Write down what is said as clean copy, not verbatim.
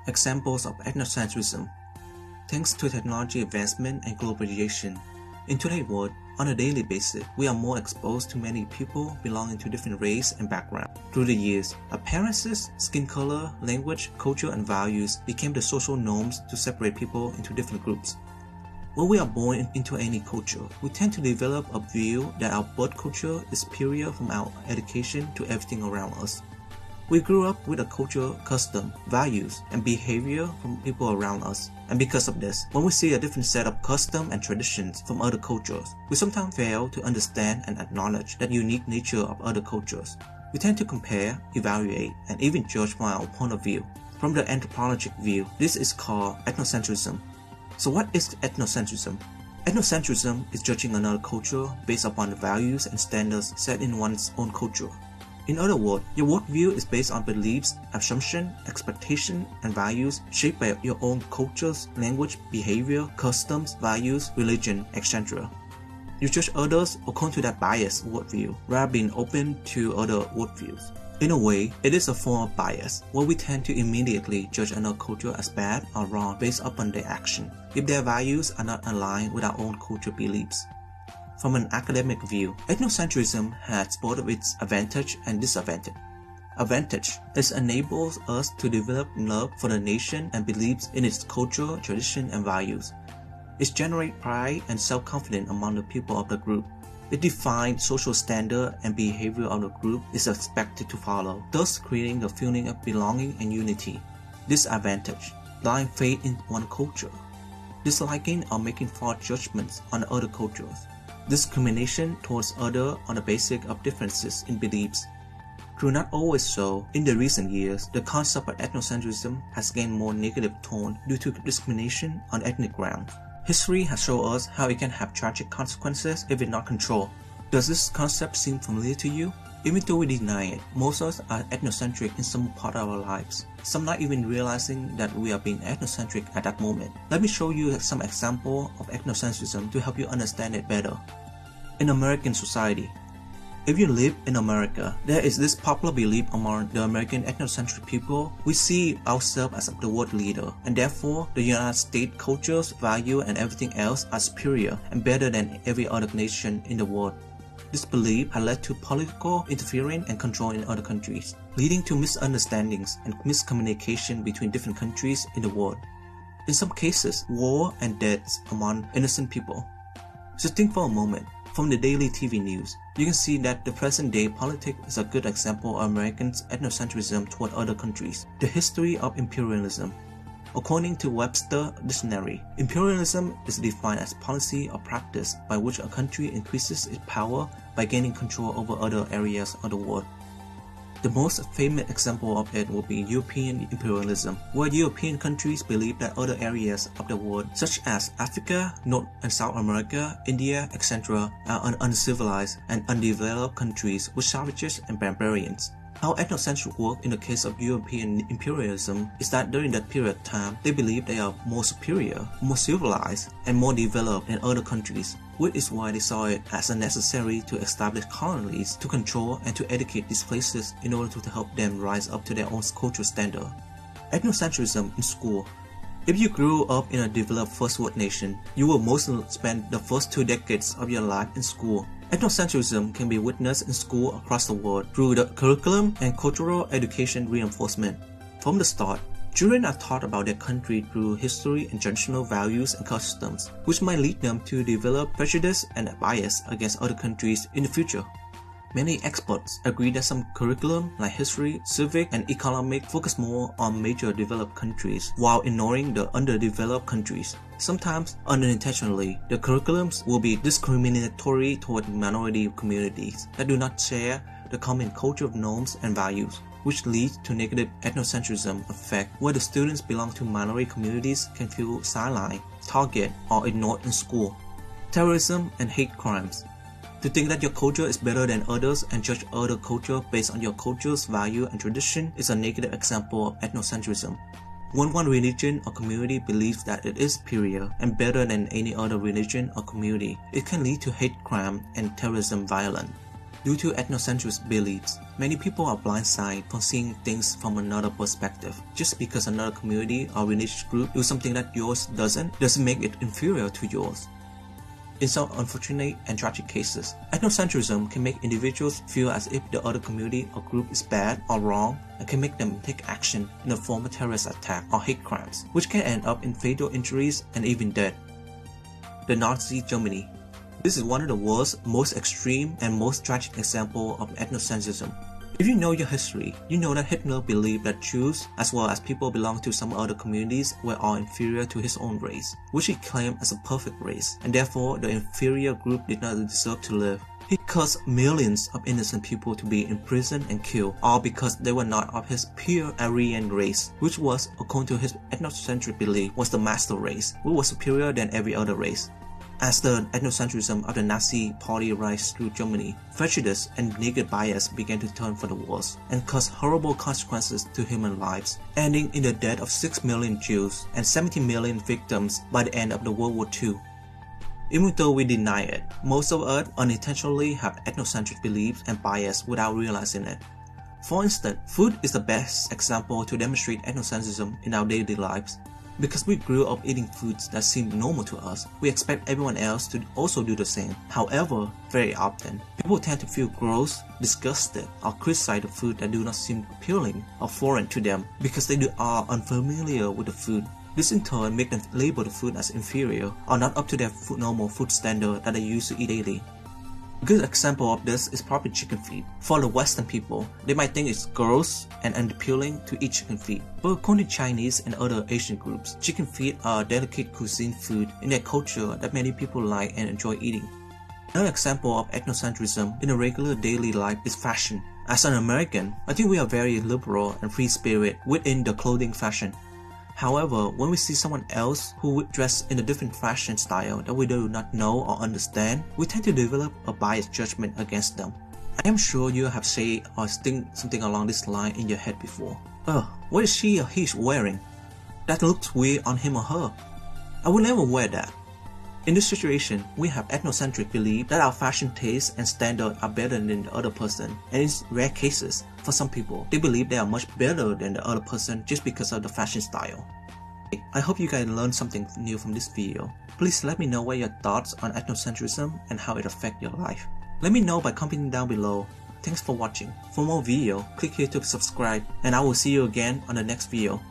Examples of ethnocentrism. Thanks to technology advancement and globalization, in today's world, on a daily basis, we are more exposed to many people belonging to different race and background. Through the years, appearances, skin color, language, culture, and values became the social norms to separate people into different groups. When we are born into any culture, we tend to develop a view that our birth culture is superior from our education to everything around us. We grew up with a culture, custom, values, and behavior from people around us. And because of this, when we see a different set of custom and traditions from other cultures, we sometimes fail to understand and acknowledge that unique nature of other cultures. We tend to compare, evaluate, and even judge from our point of view. From the anthropologic view, this is called ethnocentrism. So what is ethnocentrism? Ethnocentrism is judging another culture based upon the values and standards set in one's own culture. In other words, your worldview is based on beliefs, assumptions, expectations, and values shaped by your own cultures, language, behavior, customs, values, religion, etc. You judge others according to that biased worldview, rather than being open to other worldviews. In a way, it is a form of bias, where we tend to immediately judge another culture as bad or wrong based upon their action, if their values are not aligned with our own culture beliefs. From an academic view, ethnocentrism has both of its advantage and disadvantage. Advantage is enables us to develop love for the nation and beliefs in its culture, tradition, and values. It generates pride and self-confidence among the people of the group. It defines social standard and behavior of the group is expected to follow, thus creating a feeling of belonging and unity. Disadvantage: blind faith in one culture, disliking or making false judgments on other cultures. Discrimination towards others on the basis of differences in beliefs. Though not always so, in the recent years, the concept of ethnocentrism has gained more negative tone due to discrimination on ethnic grounds. History has shown us how it can have tragic consequences if it's not controlled. Does this concept seem familiar to you? Even though we deny it, most of us are ethnocentric in some part of our lives, some not even realizing that we are being ethnocentric at that moment. Let me show you some examples of ethnocentrism to help you understand it better. In American society, if you live in America, there is this popular belief among the American ethnocentric people: we see ourselves as the world leader, and therefore the United States cultures, value, and everything else are superior and better than every other nation in the world. This belief has led to political interference and control in other countries, leading to misunderstandings and miscommunication between different countries in the world. In some cases, war and deaths among innocent people. So think for a moment. From the daily TV news, you can see that the present-day politics is a good example of Americans' ethnocentrism toward other countries. The history of imperialism. According to Webster Dictionary, imperialism is defined as policy or practice by which a country increases its power by gaining control over other areas of the world. The most famous example of it would be European imperialism, where European countries believe that other areas of the world, such as Africa, North and South America, India, etc., are uncivilized and undeveloped countries with savages and barbarians. How ethnocentric work in the case of European imperialism is that during that period of time, they believe they are more superior, more civilized, and more developed than other countries, which is why they saw it as necessary to establish colonies to control and to educate these places in order to help them rise up to their own cultural standard. Ethnocentrism in school. If you grew up in a developed first world nation, you will mostly spend the first 2 decades of your life in school. Ethnocentrism can be witnessed in schools across the world through the curriculum and cultural education reinforcement. From the start, children are taught about their country through history and traditional values and customs, which might lead them to develop prejudice and bias against other countries in the future. Many experts agree that some curriculum like history, civic, and economic focus more on major developed countries while ignoring the underdeveloped countries. Sometimes, unintentionally, the curriculums will be discriminatory toward minority communities that do not share the common cultural norms and values, which leads to negative ethnocentrism effect where the students belong to minority communities can feel sidelined, targeted, or ignored in school. Terrorism and hate crimes. To think that your culture is better than others and judge other culture based on your culture's value and tradition is a negative example of ethnocentrism. When one religion or community believes that it is superior and better than any other religion or community, it can lead to hate crime and terrorism violence. Due to ethnocentric beliefs, many people are blindsided from seeing things from another perspective. Just because another community or religious group do something that yours doesn't make it inferior to yours. In some unfortunate and tragic cases, ethnocentrism can make individuals feel as if the other community or group is bad or wrong and can make them take action in the form of terrorist attack or hate crimes, which can end up in fatal injuries and even death. The Nazi Germany. This is one of the world's most extreme and most tragic examples of ethnocentrism. If you know your history, you know that Hitler believed that Jews, as well as people belonging to some other communities, were all inferior to his own race, which he claimed as a perfect race, and therefore the inferior group did not deserve to live. He caused millions of innocent people to be imprisoned and killed, all because they were not of his pure Aryan race, which was, according to his ethnocentric belief, was the master race, which was superior than every other race. As the ethnocentrism of the Nazi Party rise through Germany, prejudice and negative bias began to turn for the worse and caused horrible consequences to human lives, ending in the death of 6 million Jews and 70 million victims by the end of the World War II. Even though we deny it, most of us unintentionally have ethnocentric beliefs and bias without realizing it. For instance, food is the best example to demonstrate ethnocentrism in our daily lives. Because we grew up eating foods that seem normal to us, we expect everyone else to also do the same. However, very often, people tend to feel gross, disgusted, or criticize the food that do not seem appealing or foreign to them because they are unfamiliar with the food. This in turn makes them label the food as inferior or not up to their normal food standard that they used to eat daily. A good example of this is probably chicken feet. For the Western people, they might think it's gross and unappealing to eat chicken feet, but according to Chinese and other Asian groups, chicken feet are a delicate cuisine food in their culture that many people like and enjoy eating. Another example of ethnocentrism in a regular daily life is fashion. As an American, I think we are very liberal and free-spirited within the clothing fashion. However, when we see someone else who would dress in a different fashion style that we do not know or understand, we tend to develop a biased judgment against them. I am sure you have said or think something along this line in your head before. What is she or he wearing? That looks weird on him or her. I will never wear that. In this situation, we have ethnocentric belief that our fashion tastes and standards are better than the other person, and in rare cases, for some people, they believe they are much better than the other person just because of the fashion style. I hope you guys learned something new from this video. Please let me know what your thoughts on ethnocentrism and how it affects your life. Let me know by commenting down below. Thanks for watching. For more video, click here to subscribe, and I will see you again on the next video.